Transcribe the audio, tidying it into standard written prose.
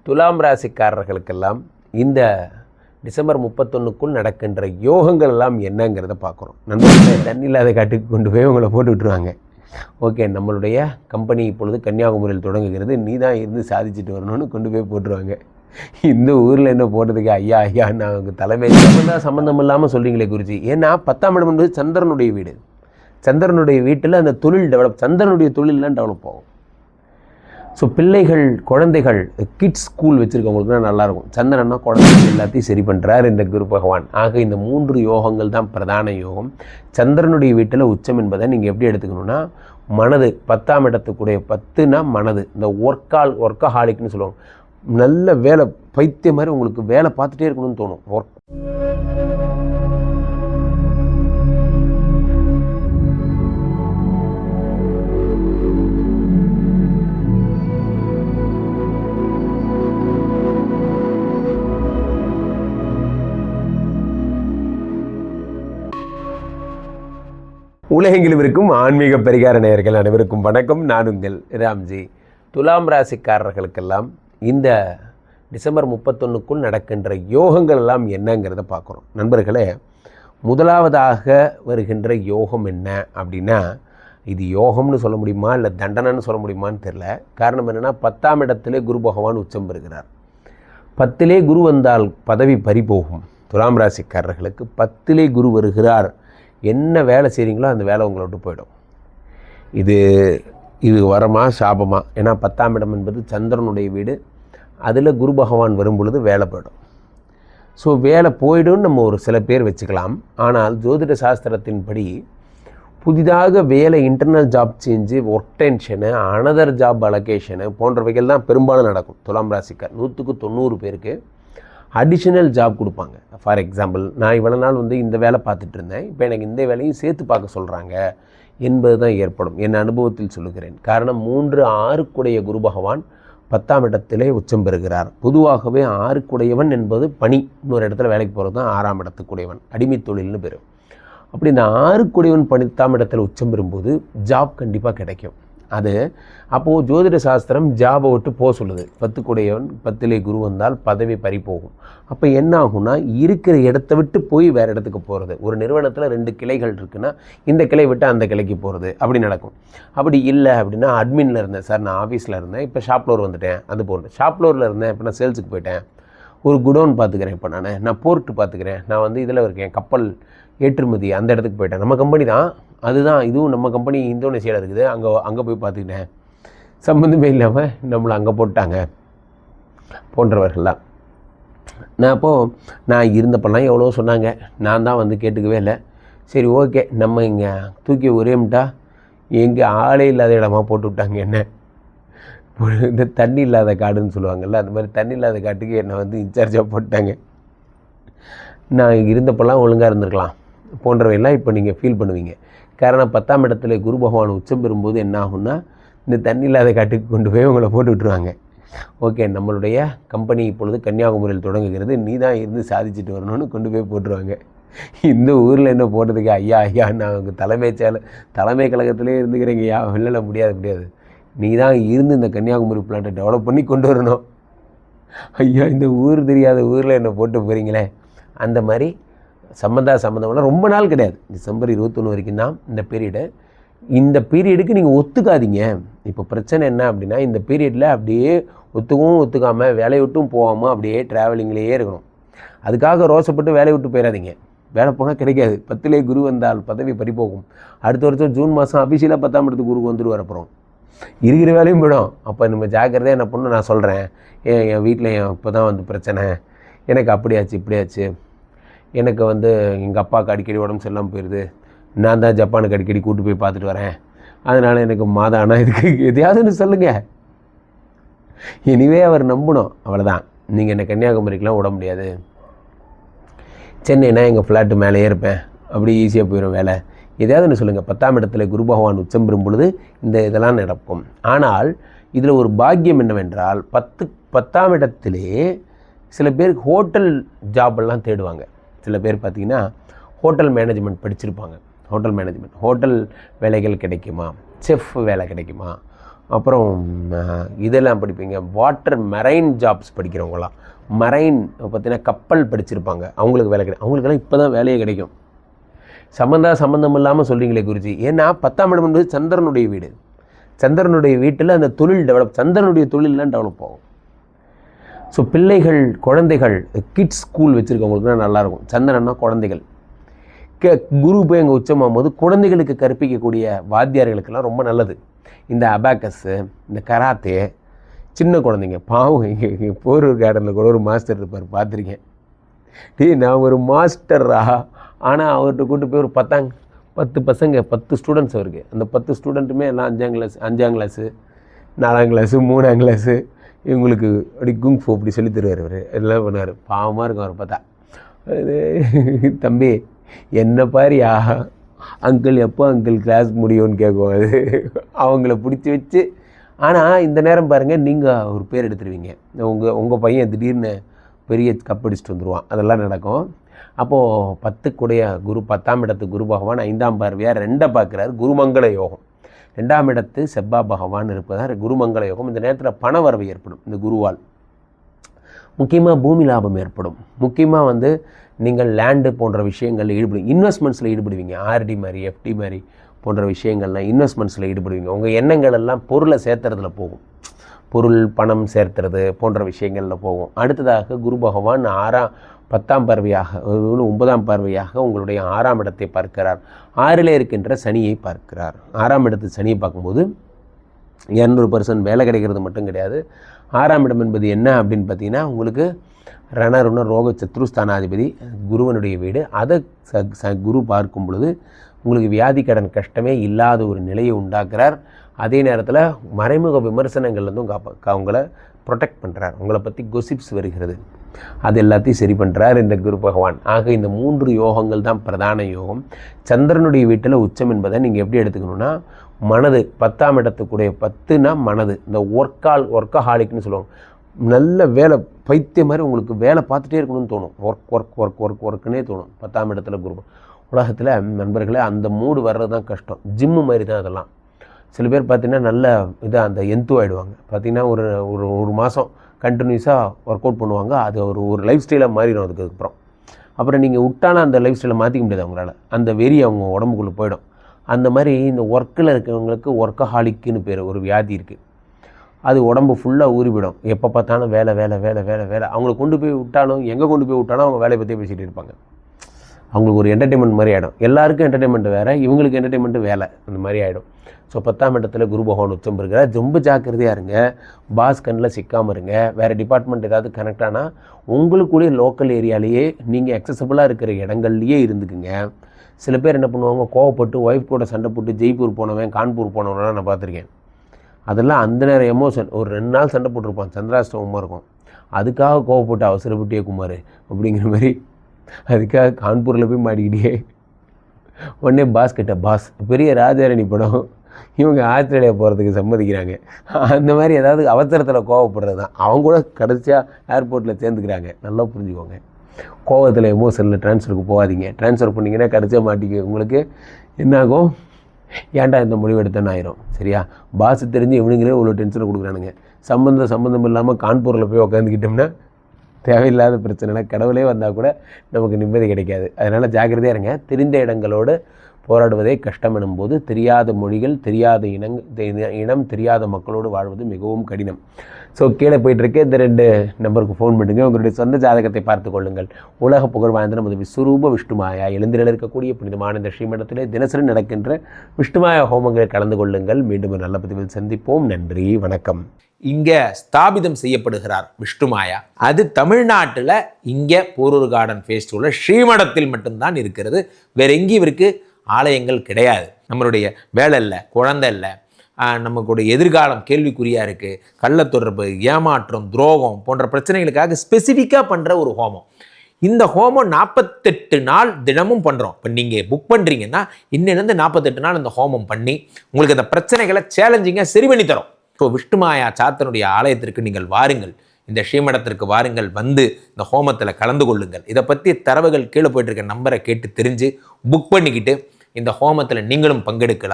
துலாம் ராசிக்காரர்களுக்கெல்லாம் இந்த டிசம்பர் 31க்குள் நடக்கின்ற யோகங்கள் எல்லாம் என்னங்கிறத பார்க்குறோம். நண்பர்களே, தண்ணி இல்லாத காட்டுக்கு கொண்டு போய் உங்களை போட்டு விட்டுருவாங்க. ஓகே, நம்மளுடைய கம்பெனி இப்பொழுது கன்னியாகுமரியில் தொடங்குகிறது, நீ தான் இருந்து சாதிச்சுட்டு வரணும்னு கொண்டு போய் போட்டுருவாங்க. இந்த ஊரில் என்ன போட்டதுக்கு ஐயா ஐயா நான் அவங்க தலைமை சம்மந்தம் இல்லாமல் சொல்கிறீங்களே குறிச்சி. ஏன்னா 10ஆம் இடம் என்பது சந்திரனுடைய வீடு. சந்திரனுடைய வீட்டில் அந்த தொழில் டெவலப், சந்திரனுடைய தொழிலெலாம் டெவலப் ஆகும். ஸோ பிள்ளைகள், குழந்தைகள், கிட்ஸ் ஸ்கூல் வச்சுருக்கவங்களுக்கு தான் நல்லாயிருக்கும். சந்திரன்னா குழந்தைகள் எல்லாத்தையும் சரி பண்ணுறார் இந்த குரு பகவான். ஆக இந்த 3 யோகங்கள் தான் பிரதான யோகம். சந்திரனுடைய வீட்டில் உச்சம் என்பதை நீங்கள் எப்படி எடுத்துக்கணுன்னா, மனது 10ஆம் இடத்துக்குடைய 10னா மனது, இந்த ஒர்க்கஹாலிக்னு சொல்லுவாங்க. நல்ல வேலை பைத்தியம் மாதிரி உங்களுக்கு வேலை பார்த்துட்டே இருக்கணும்னு தோணும். உலகெங்கிலும் இருக்கும் ஆன்மீக பரிகார நேயர்கள் அனைவருக்கும் வணக்கம். நான் உங்கள் ராம்ஜி. துலாம் ராசிக்காரர்களுக்கெல்லாம் இந்த டிசம்பர் 31க்குள் நடக்கின்ற யோகங்கள் எல்லாம் என்னங்கிறத பார்க்குறோம். நண்பர்களே, முதலாவதாக வருகின்ற யோகம் என்ன அப்படின்னா, இது யோகம்னு சொல்ல முடியுமா இல்லை தண்டனைன்னு சொல்ல முடியுமான்னு தெரில. காரணம் என்னென்னா, 10ஆம் இடத்திலே குரு பகவான் உச்சம் பெறுகிறார். 10லே குரு வந்தால் பதவி பறிபோகும். துலாம் ராசிக்காரர்களுக்கு 10லே குரு வருகிறார். என்ன வேலை செய்கிறீங்களோ அந்த வேலை உங்களை விட்டு போயிடும். இது வரமா சாபமா? ஏன்னா 10ஆம் இடம் என்பது சந்திரனுடைய வீடு. அதில் குரு பகவான் வரும் பொழுது வேலை போயிடும். ஸோ வேலை போய்டும்னு நம்ம ஒரு சில பேர் வச்சுக்கலாம். ஆனால் ஜோதிட சாஸ்திரத்தின்படி புதிதாக வேலை, internal job change, work tension, another job allocation போன்றவைகள் தான் பெரும்பாலும் நடக்கும். துலாம் ராசிக்கார் 100க்கு 90 பேருக்கு அடிஷ்னல் ஜாப் கொடுப்பாங்க. ஃபார் எக்ஸாம்பிள், நான் இவ்வளோ நாள் இந்த வேலை பார்த்துட்டு இருந்தேன், இப்போ எனக்கு இந்த வேலையும் சேர்த்து பார்க்க சொல்கிறாங்க என்பது தான் ஏற்படும். என் அனுபவத்தில் சொல்லுகிறேன். காரணம், 3-6 குரு பகவான் 10ஆம் இடத்திலே உச்சம் பெறுகிறார். பொதுவாகவே 6 என்பது பணி, இன்னொரு இடத்துல வேலைக்கு போகிறது தான் 6ஆம் இடத்துக்குடையவன், அடிமை தொழில்னு பேர். அப்படி இந்த 6 10ஆம் இடத்துல உச்சம் பெறும்போது ஜாப் கண்டிப்பாக கிடைக்கும். அது அப்போது ஜோதிட சாஸ்திரம் ஜாபை விட்டு போக சொல்லுது. 10 10லே குரு வந்தால் பதவி பறி போகும். அப்போ என்ன ஆகும்னா, இருக்கிற இடத்த விட்டு போய் வேறு இடத்துக்கு போகிறது. ஒரு நிறுவனத்தில் 2 கிளைகள் இருக்குன்னா இந்த கிளை விட்டு அந்த கிளைக்கு போகிறது, அப்படி நடக்கும். அப்படி இல்லை அப்படின்னா, அட்மினில் இருந்தேன் சார், நான் ஆஃபீஸில் இருந்தேன், இப்போ ஷாப் ஃப்ளோர் வந்துட்டேன், அது போகிறேன். ஷாப் ஃப்ளோரில் இருந்தேன், இப்போ நான் சேல்ஸுக்கு போயிட்டேன். ஒரு குடோன் பார்த்துக்கிறேன், இப்போ நான் போர்ட்டு பார்த்துக்கிறேன், நான் இதில் இருக்கேன், கப்பல் ஏற்றுமதி, அந்த இடத்துக்கு போயிட்டேன். நம்ம கம்பெனி தான், அதுதான் இதுவும் நம்ம கம்பெனி இந்தோனேஷியாவில் இருக்குது, அங்கே போய் பார்த்துக்கிட்டேன், சம்மந்தமே இல்லாமல் நம்மளை அங்கே போட்டாங்க போன்றவர்கள்லாம். நான் இருந்தப்பெல்லாம் எவ்வளோ சொன்னாங்க, நான் தான் கேட்டுக்கவே இல்லை. சரி, ஓகே, நம்ம இங்கே தூக்கி ஒரேமிட்டா எங்கே ஆளே இல்லாத இடமா போட்டு விட்டாங்க. என்ன இந்த தண்ணி இல்லாத காடுன்னு சொல்லுவாங்கள்ல, அந்த மாதிரி தண்ணி இல்லாத காட்டுக்கு என்னை இன்சார்ஜாக போட்டாங்க. நான் இருந்தப்பெல்லாம் ஒழுங்காக இருந்திருக்கலாம் போன்றவையெல்லாம் இப்போ நீங்கள் ஃபீல் பண்ணுவீங்க. காரணம், 10ஆம் இடத்துல குரு பகவான் உச்சம் பெறும்போது என்ன ஆகும்னா, இந்த தண்ணி இல்லாத காட்டுக்கு கொண்டு போய் உங்களை போட்டு விட்டுருவாங்க. ஓகே, நம்மளுடைய கம்பெனி இப்பொழுது கன்னியாகுமரியில் தொடங்குகிறது, நீ தான் இருந்து சாதிச்சுட்டு வரணும்னு கொண்டு போய் போட்டுருவாங்க. இந்த ஊரில் என்ன போட்டதுக்கு ஐயா ஐயா நான் அவங்க தலைமை கழகத்திலே இருந்துக்கிறீங்கய்யா, வெளில முடியாது, நீ தான் இருந்து இந்த கன்னியாகுமரி பிளான்ட்டை டெவலப் பண்ணி கொண்டு வரணும். ஐயா, இந்த ஊர் தெரியாத ஊரில் என்ன போட்டு போகிறீங்களே. அந்த மாதிரி சம்மந்தம்லாம் ரொம்ப நாள் கிடையாது. டிசம்பர் 21 வரைக்கும் தான் இந்த பீரியடு. இந்த பீரியடுக்கு நீங்கள் ஒத்துக்காதீங்க. இப்போ பிரச்சனை என்ன அப்படின்னா, இந்த பீரியடில் அப்படியே ஒத்துக்காமல் வேலையை விட்டும் போகாமல் அப்படியே ட்ராவலிங்லேயே இருக்கணும். அதுக்காக ரோசப்பட்டு வேலையை விட்டு போயிடாதீங்க. வேலை போனால் கிடைக்காது. 10லே குரு வந்தால் பதவி பறிபோகும். அடுத்த வருஷம் ஜூன் மாதம் அபிஷியலாக 10ஆம் இடத்துக்கு குரு வந்துட்டு வரப்போகிறோம். இருக்கிற வேலையும் போயிடும். அப்போ நம்ம ஜாக்கிரதையாக என்ன பண்ணணும், நான் சொல்கிறேன். என் வீட்டில் இப்போ தான் பிரச்சனை, எனக்கு அப்படியாச்சு இப்படியாச்சு, எனக்கு எங்கள் அப்பாவுக்கு அடிக்கடி உடம்பு சரியில்லாமல் போயிடுது, நான் தான் ஜப்பானுக்கு அடிக்கடி கூட்டு போய் பார்த்துட்டு வரேன், அதனால் எனக்கு மாதம் ஆனால் இதுக்கு எதையாவதுன்னு சொல்லுங்கள். இனிவே அவர் நம்பணும். அவ்வளோதான். நீங்கள் என்னை கன்னியாகுமரிக்கெலாம் விட முடியாது. சென்னைனா எங்கள் ஃப்ளாட்டு மேலேயே இருப்பேன், அப்படி ஈஸியாக போயிடும் வேலை, எதையாவதுன்னு சொல்லுங்கள். 10ஆம் இடத்துல குரு பகவான் உச்சம் பெறும் பொழுது இதெல்லாம் நடக்கும். ஆனால் இதில் ஒரு பாக்கியம் என்னவென்றால், 10ஆம் இடத்திலே சில பேர் ஹோட்டல் ஜாபெல்லாம் தேடுவாங்க. சில பேர் பார்த்திங்கன்னா ஹோட்டல் மேனேஜ்மெண்ட் படிச்சிருப்பாங்க. ஹோட்டல் வேலைகள் கிடைக்குமா, செஃப் வேலை கிடைக்குமா, அப்புறம் இதெல்லாம் படிப்பீங்க. வாட்டர் மெரைன் ஜாப்ஸ் படிக்கிறவங்களாம், மரைன் பார்த்தீங்கன்னா கப்பல் படிச்சிருப்பாங்க, அவங்களுக்கு வேலை கிடைக்கும். அவங்களுக்கெல்லாம் இப்போ தான் வேலையே கிடைக்கும். சம்மந்தம் இல்லாமல் சொல்கிறீங்களே குருஜி. ஏன்னா 10ஆம் இடம் என்பது சந்திரனுடைய வீடு. சந்திரனுடைய வீட்டில் அந்த தொழில் டெவலப், சந்திரனுடைய தொழிலெலாம் டெவலப் ஆகும். ஸோ பிள்ளைகள், குழந்தைகள், கிட்ஸ் ஸ்கூல் வச்சுருக்கவங்களுக்குலாம் நல்லாயிருக்கும். சந்திரன்னா குழந்தைகள். குரு போய் அங்கே உச்சமாகும் போது குழந்தைகளுக்கு கற்பிக்கக்கூடிய வாத்தியார்களுக்கெல்லாம் ரொம்ப நல்லது. இந்த அபாக்கஸ்ஸு, இந்த கராத்தே, சின்ன குழந்தைங்க பாவம். இங்கே போரூர் கார்டனில் கூட ஒரு மாஸ்டர் இருப்பார், பார்த்துருக்கேன். நான் ஒரு மாஸ்டரா, ஆனால் அவர்கிட்ட கூட்டு போய் ஒரு 10 பசங்க, 10 ஸ்டூடெண்ட்ஸ் அவருக்கு. அந்த 10 ஸ்டூடெண்ட்டுமே எல்லாம் 5ஆம் கிளாஸு 4ஆம் கிளாஸு 3ஆம் கிளாஸு. இவங்களுக்கு அப்படி குங்ஃபு அப்படி சொல்லி தருவார். அவர் எல்லாம் பண்ணுவார். பாவமாக இருக்கும் அவர் பார்த்தா. தம்பி என்ன பாரியா அங்கிள், எப்போ அங்கிள் கிளாஸ் முடியும்னு கேட்கும். அது அவங்கள பிடிச்சி வச்சு. ஆனால் இந்த நேரம் பாருங்கள், நீங்கள் ஒரு பேர் எடுத்துருவீங்க. உங்கள் பையன் திடீர்னு பெரிய கப் அடிச்சுட்டு வந்துடுவான். அதெல்லாம் நடக்கும். அப்போது 10க்குடைய குரு, 10ஆம் இடத்து குரு பகவான் 5ஆம் பார்வையாக 2 பார்க்குறாரு. குருமங்கள யோகம். 2ஆம் இடத்து செவ்வாய் பகவான் இருப்பதால் குருமங்கள யோகம். இந்த நேரத்தில் பண வரவு ஏற்படும் இந்த குருவால். முக்கியமாக பூமி லாபம் ஏற்படும். முக்கியமாக நீங்கள் லேண்டு போன்ற விஷயங்களில் ஈடுபடுவீங்க. இன்வெஸ்ட்மெண்ட்ஸில் ஈடுபடுவீங்க. ஆர்டி மாதிரி, எஃப்டி மாதிரி போன்ற விஷயங்கள்லாம் இன்வெஸ்ட்மெண்ட்ஸில் ஈடுபடுவீங்க. உங்கள் எண்ணங்கள் எல்லாம் பொருளை சேர்த்துறதுல போகும். பொருள், பணம் சேர்த்துறது போன்ற விஷயங்களில் போகும். அடுத்ததாக குரு பகவான் 10ஆம் பார்வையாக, 9ஆம் பார்வையாக உங்களுடைய 6ஆம் இடத்தை பார்க்கிறார். 6ல் இருக்கின்ற சனியை பார்க்கிறார். 6ஆம் இடத்து சனியை பார்க்கும்போது 200% வேலை கிடைக்கிறது மட்டும் கிடையாது. 6ஆம் இடம் என்பது என்ன அப்படின்னு பார்த்தீங்கன்னா, உங்களுக்கு ரணருண ரோக சத்ருஸ்தானாதிபதி குருவனுடைய வீடு. அதை குரு பார்க்கும் பொழுது உங்களுக்கு வியாதி கடன் கஷ்டமே இல்லாத ஒரு நிலையை உண்டாக்குறார். அதே நேரத்தில் மறைமுக விமர்சனங்கள்லேருந்தும் அவங்கள ப்ரொடெக்ட் பண்ணுறார். உங்களை பற்றி கொசிப்ஸ் வருகிறது, அது எல்லாத்தையும் சரி பண்ணுறார் இந்த குரு பகவான். ஆக இந்த 3 யோகங்கள் தான் பிரதான யோகம். சந்திரனுடைய வீட்டில் உச்சம் என்பதை நீங்கள் எப்படி எடுத்துக்கணுன்னா, மனது 10ஆம் இடத்துக்குடைய 10னா மனது. இந்த ஒர்க்கஹாலிக்னு சொல்லுவாங்க. நல்ல வேலை பைத்தியம் மாதிரி உங்களுக்கு வேலை பார்த்துட்டே இருக்கணும்னு தோணும். ஒர்க்குன்னே தோணும் 10ஆம் இடத்துல குரு. உலகத்தில் நண்பர்களே, அந்த மூடு வர்றது தான் கஷ்டம். ஜிம்மு மாதிரி தான் அதெல்லாம். சில பேர் பார்த்திங்கன்னா நல்ல இதாக அந்த எந்து ஆகிடுவாங்க. பார்த்திங்கன்னா ஒரு மாதம் கண்டினியூஸாக ஒர்க் அவுட் பண்ணுவாங்க. அது ஒரு லைஃப் ஸ்டைலாக மாறிடும். அதுக்கப்புறம் நீங்கள் விட்டானா அந்த லைஃப் ஸ்டைலை மாற்றிக்க முடியாது அவங்களால. அந்த வெறி அவங்க உடம்புக்குள்ளே போயிடும். அந்த மாதிரி இந்த ஒர்க்கில் இருக்கிறவங்களுக்கு ஒர்க்கஹாலிக்குன்னு பேர் ஒரு வியாதி இருக்குது. அது உடம்பு ஃபுல்லாக ஊறிவிடும். எப்போ பார்த்தாலும் வேலை வேலை வேலை வேலை வேலை. அவங்கள கொண்டு போய் விட்டாலும், எங்கே கொண்டு போய் விட்டாலும் அவங்க வேலையை பற்றியே பேசிகிட்டு இருப்பாங்க. அவங்களுக்கு ஒரு என்டர்டெயின்மெண்ட் மாதிரி ஆகிடும். எல்லாருக்கும் என்டர்டெயின்மெண்ட் வேறு, இவங்களுக்கு என்டர்டெயின்மெண்ட்டு வேலை, அந்த மாதிரி ஆகிடும். ஸோ 10ஆம் இடத்துல குரு பகவான் உச்சம் இருக்கிறார். ரொம்ப ஜாக்கிரதையாக இருங்க. பாஸ் கண்ணில் சிக்காமல் இருங்க. வேறு டிபார்ட்மெண்ட் ஏதாவது கனெக்ட் ஆனால் உங்களுக்குள்ளே லோக்கல் ஏரியாலேயே நீங்கள் அக்சசபிளாக இருக்கிற இடங்கள்லையே இருந்துக்குங்க. சில பேர் என்ன பண்ணுவாங்க, கோவப்பட்டு ஒய்ஃப் கூட சண்டை போட்டு ஜெய்ப்பூர் போனவன், கான்பூர் போனவனா நான் பார்த்துருக்கேன். அதெல்லாம் அந்த நேரம் எமோஷன். ஒரு 2 நாள் சண்டை போட்டிருப்பான், சந்திராஷ்டமமாக இருக்கும். அதுக்காக கோவப்பட்டு அவசரப்பட்டியே குமார் அப்படிங்கிற மாதிரி, அதுக்காக கான்பூரில் போய் மாட்டிக்கிட்டே உடனே பாஸ் கிட்ட, பாஸ் பெரிய ராஜாரணி படம், இவங்க ஆஸ்திரேலியா போகிறதுக்கு சம்மதிக்கிறாங்க. அந்த மாதிரி ஏதாவது அவசரத்தில் கோவப்படுறது தான். அவங்க கூட கடைசியாக ஏர்போர்ட்டில் சேர்ந்துக்கிறாங்க. நல்லா புரிஞ்சுக்கோங்க. கோவத்தில் எமோஷனில் ட்ரான்ஸ்ஃபருக்கு போகாதீங்க. ட்ரான்ஸ்ஃபர் பண்ணிங்கன்னா கடைசியாக மாட்டிக்க உங்களுக்கு என்னாகும், ஏன்டா இந்த முடிவு எடுத்தேன்னு ஆயிரும். சரியா? பாஸ் தெரிஞ்சு இவனுங்களே இவ்வளோ டென்ஷனை கொடுக்குறானுங்க. சம்மந்தம் இல்லாமல் கான்பூரில் போய் உட்காந்துக்கிட்டோம்னா தேவையில்லாத பிரச்சனைனா கடவுளே வந்தால் கூட நமக்கு நிம்மதி கிடைக்காது. அதனால் ஜாக்கிரதையாக இருங்க. தெரிந்த இடங்களோடு போராடுவதே கஷ்டம் எனும்போது, தெரியாத மொழிகள், தெரியாத இனம், தெரியாத மக்களோடு வாழ்வது மிகவும் கடினம். ஸோ கீழே போயிட்டுருக்கு. இந்த 2 நம்பருக்கு ஃபோன் பண்ணுங்க. உங்களுடைய சொந்த ஜாதகத்தை பார்த்து கொள்ளுங்கள். உலக புகழ் வாய்ந்த நமது விஸ்வரூப விஷ்ணுமாயா எழுந்திரல் இருக்கக்கூடிய புனிதமான இந்த ஸ்ரீமடத்திலே தினசரி நடக்கின்ற விஷ்ணுமாயா ஹோமங்களை கலந்து கொள்ளுங்கள். மீண்டும் ஒரு நல்ல பதிவில் சந்திப்போம். நன்றி, வணக்கம். இங்கே ஸ்தாபிதம் செய்யப்படுகிறார் விஷ்ணுமாயா. அது தமிழ்நாட்டில் இங்கே போரூர் கார்டன் ஃபேஸ் 2ல ஸ்ரீமடத்தில் மட்டும்தான் இருக்கிறது. வேற எங்கேயும் இவருக்கு ஆலயங்கள் கிடையாது. நம்மளுடைய வேலை இல்லை, குழந்தை இல்லை, நமக்குடைய எதிர்காலம் கேள்விக்குறியாக இருக்குது, கள்ளத்தொடர்பு, ஏமாற்றம், துரோகம் போன்ற பிரச்சனைகளுக்காக ஸ்பெசிஃபிக்காக பண்ணுற ஒரு ஹோமம். இந்த ஹோமம் 48 நாள் தினமும் பண்ணுறோம். இப்போ நீங்கள் புக் பண்ணுறீங்கன்னா இன்னிலிருந்து 48 நாள் இந்த ஹோமம் பண்ணி உங்களுக்கு அந்த பிரச்சனைகளை சேலஞ்சிங்காக சரி பண்ணி தரோம். ஸோ விஷ்ணுமாயா சாத்தனுடைய ஆலயத்திற்கு நீங்கள் வாருங்கள். இந்த ஸ்ரீமடத்திற்கு வாருங்கள். வந்து இந்த ஹோமத்தில் கலந்து கொள்ளுங்கள். இதை பற்றி தரவுகள் கீழே போயிட்டு இருக்க நம்பரை கேட்டு தெரிஞ்சு புக் பண்ணிக்கிட்டு இந்த ஹோமத்தில் நீங்களும் பங்கெடுக்கலாம்.